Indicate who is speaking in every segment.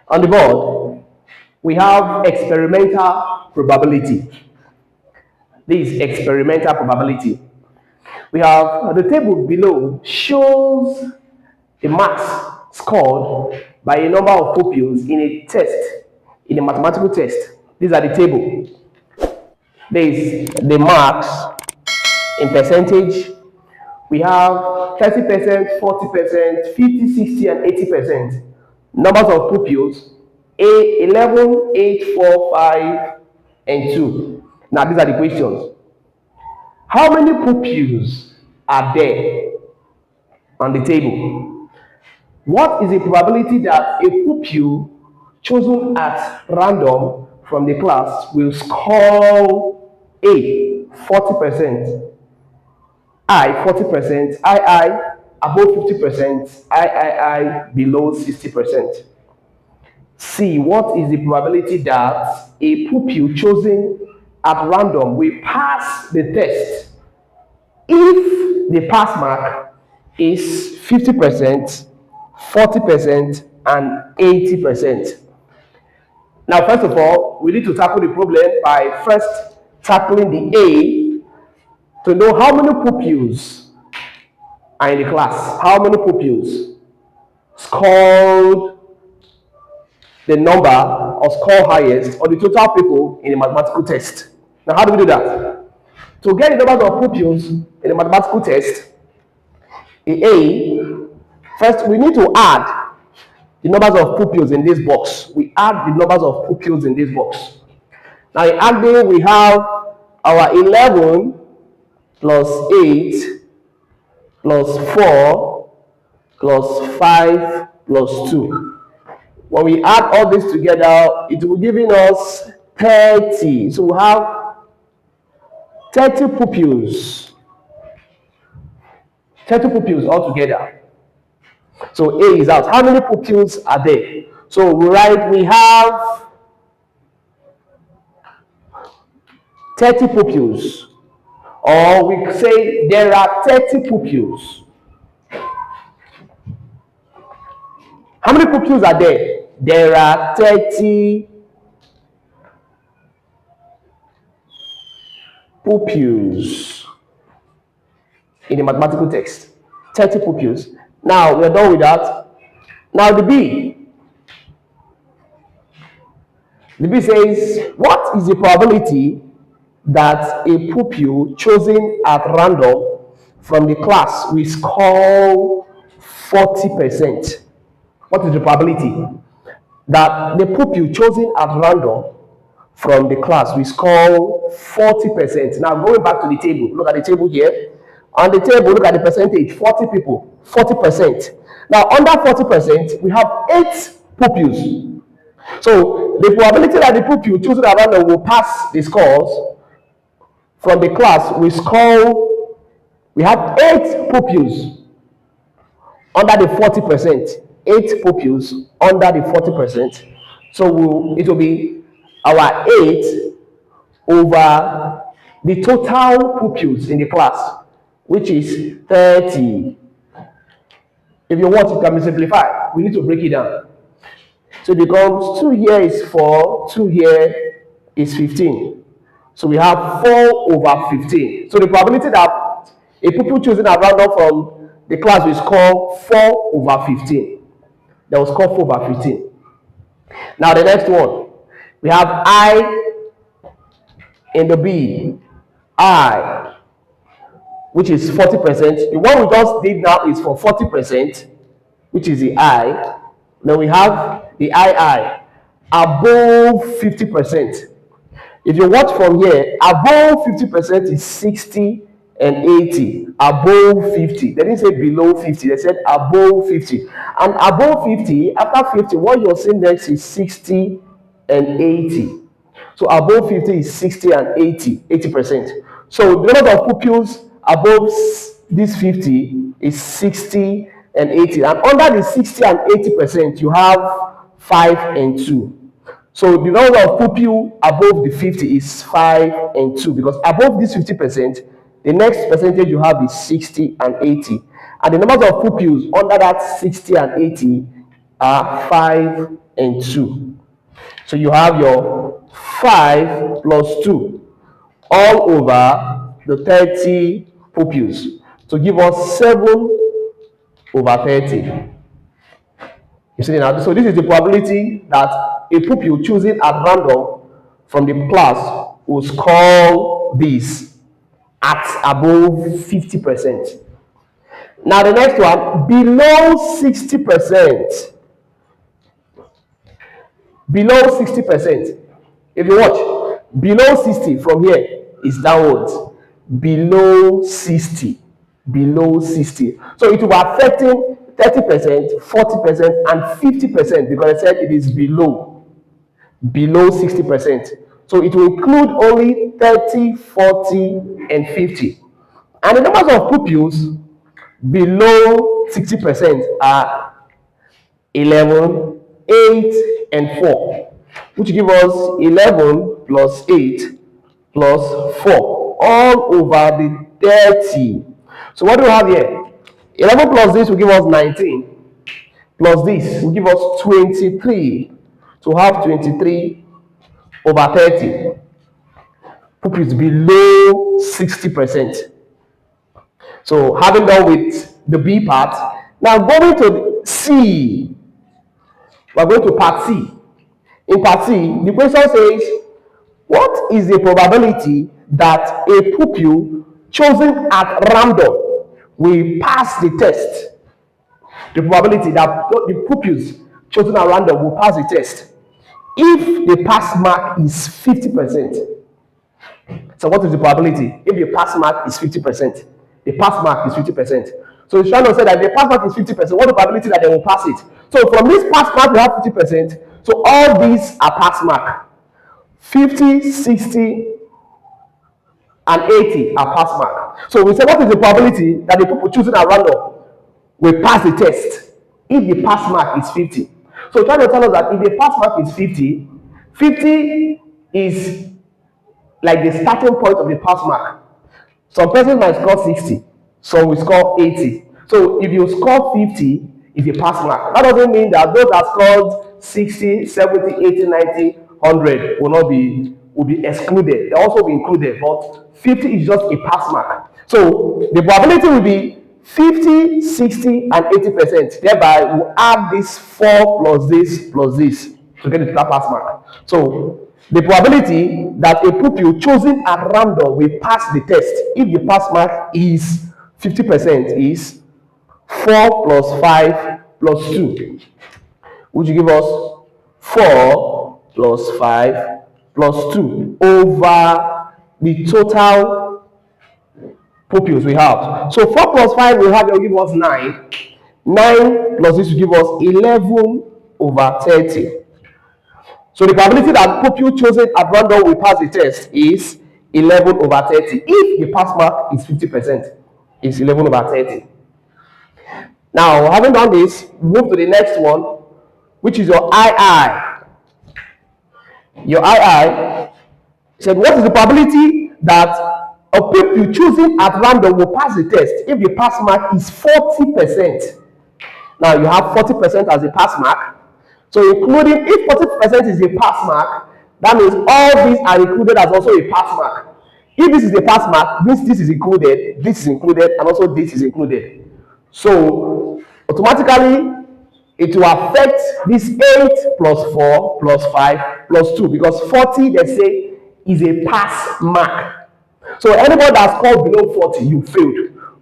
Speaker 1: On the board, we have experimental probability. This is experimental probability. We have the table below shows the marks scored by a number of pupils in a test, in a mathematical test. These are the table. There is the marks in percentage. We have 30%, 40%, 50, 60, and 80%. Numbers of pupils, 11, 8, 4, 5, and 2. Now, these are the questions. How many pupils are there on the table? What is the probability that a pupil chosen at random from the class will score A, 40%, I, 40%, II above 50%, III below 60%. C, what is the probability that a pupil chosen at random will pass the test if the pass mark is 50%, 40%, and 80%. Now, first of all, we need to tackle the problem by first tackling the A to know how many pupils are in the class, how many pupils scored the number or score highest or the total people in a mathematical test. Now, how do we do that? To get the number of pupils in a mathematical test, in A, first we need to add the numbers of pupils in this box. We add the numbers of pupils in this box. Now, in adding, we have our 11 plus 8 plus 4 plus 5 plus 2. When we add all this together, it will give us 30. So we have 30 pupils. 30 pupils altogether. So A is out. How many pupils are there? So we write we have 30 pupils. Or we say there are 30 pupils. How many pupils are there? There are 30 pupils in the mathematical text. 30 pupils. Now we're done with that. Now the B. The B says, what is the probability that a pupil chosen at random from the class will score 40%? What is the probability that the pupil chosen at random from the class will score 40%? Now, going back to the table, look at the table here. On the table, look at the percentage, 40 people, 40%. Now, under 40%, we have 8 pupils. So, the probability that the pupil chosen at random will pass the scores from the class will score, we have 8 pupils under the 40%. 8 pupils under the 40%. So it will be our 8 over the total pupils in the class, which is 30. If you want, it can be simplified. We need to break it down. So it becomes 2 here is 4, 2 here is 15. So we have 4 over 15. So the probability that a pupil chosen at random from the class will score 4 over 15. That will score 4 over 15. Now the next one, we have I in the B. I, which is 40%. The one we just did now is for 40%, which is the I. Then we have the II above 50%. If you watch from here, above 50% is 60 and 80. Above 50. They didn't say below 50. They said above 50. And above 50, after 50, what you're seeing next is 60 and 80. So above 50 is 60 and 80%. So the number of pupils above this 50 is 60 and 80. And under the 60 and 80%, you have 5 and 2. So the number of pupils above the 50 is 5 and 2, because above this 50%, the next percentage you have is 60 and 80. And the number of pupils under that 60 and 80 are 5 and 2. So you have your 5 plus 2 all over the 30 pupils to give us 7 over 30. You see now, so this is the probability that a pupil choosing at random from the class will score this at above 50%. Now the next one, below 60%. Below 60%. If you watch, below 60 from here is downwards. Below 60. Below 60. So it will be affecting 30%, 40%, and 50% because I said it is below 60%. So it will include only 30, 40, and 50. And the numbers of pupils below 60% are 11, 8, and 4, which give us 11 plus 8 plus 4 all over the 30. So what do we have here? 11 plus this will give us 19, plus this will give us 23. So have 23 over 30. Pupils below 60%. So having done with the B part, now going to C. We're going to part C. In part C, the question says, what is the probability that a pupil chosen at random will pass the test? The probability that the pupils chosen at random will pass the test if the pass mark is 50%. So what is the probability if the pass mark is 50%? The pass mark is 50%. So it's trying to say that the pass mark is 50%. What's the probability that they will pass it? So from this pass mark, we have 50%. So all these are pass mark. 50, 60, and 80 are pass mark. So we say what is the probability that the people choosing at random will pass the test if the pass mark is 50. So trying to tell us that if the pass mark is 50, 50 is like the starting point of the pass mark. Some persons might score 60, some will score 80. So if you score 50, it's a pass mark. That doesn't mean that those that scored 60, 70, 80, 90, 100 will be excluded. They also be included, but 50 is just a pass mark. So the probability will be 50, 60, and 80%. Thereby, we'll add this 4 plus this to get the total pass mark. So the probability that a pupil chosen at random will pass the test if the pass mark is 50% is 4 plus 5 plus 2, which will give us 4 plus 5 plus 2 over the total pupils we have. So 4 plus 5 will give us 9. 9 plus this will give us 11 over 30. So the probability that pupil chosen at random will pass the test is 11 over 30. If the pass mark is 50%, it's 11 over 30. Now, having done this, move to the next one, which is your II. Your II said, what is the probability that a pupil choosing at random will pass the test if the pass mark is 40%? Now, you have 40% as a pass mark. So including, if 40% is a pass mark, that means all these are included as also a pass mark. If this is a pass mark, this is included, and also this is included. So automatically, it will affect this 8 plus 4 plus 5 plus 2 because 40, they say, is a pass mark. So anybody that scored below 40, you failed.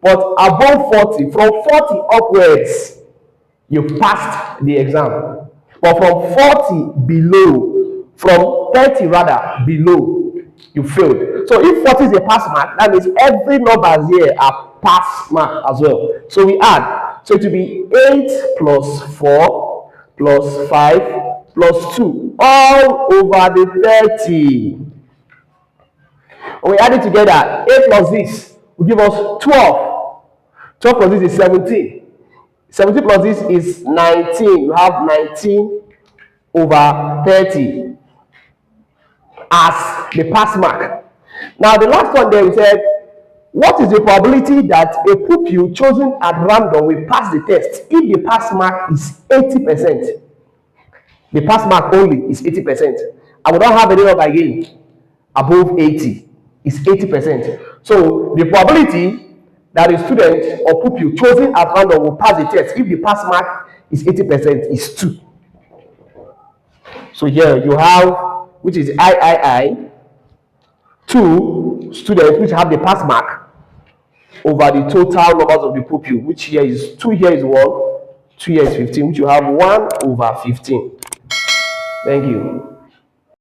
Speaker 1: But above 40, from 40 upwards, you passed the exam. But from 40 below, from 30 rather below, you failed. So if 40 is a pass mark, that means every number here are pass mark as well. So we add. So it will be 8 plus 4 plus 5 plus 2 all over the 30. When we add it together, 8 plus this will give us 12. 12 plus this is 17. 17 plus this is 19. You have 19 over 30 as the pass mark. Now the last one there we said, What is the probability that a pupil chosen at random will pass the test if the pass mark is 80%? The pass mark only is 80%. I will not have any number again above 80 is 80%. So the probability that a student or pupil chosen at random will pass the test if the pass mark is 80% is 2. So here you have, which is III, 2 students which have the pass mark over the total numbers of the pupil, which here is 2, here is 1, 2 here is 15, which you have 1 over 15. Thank you.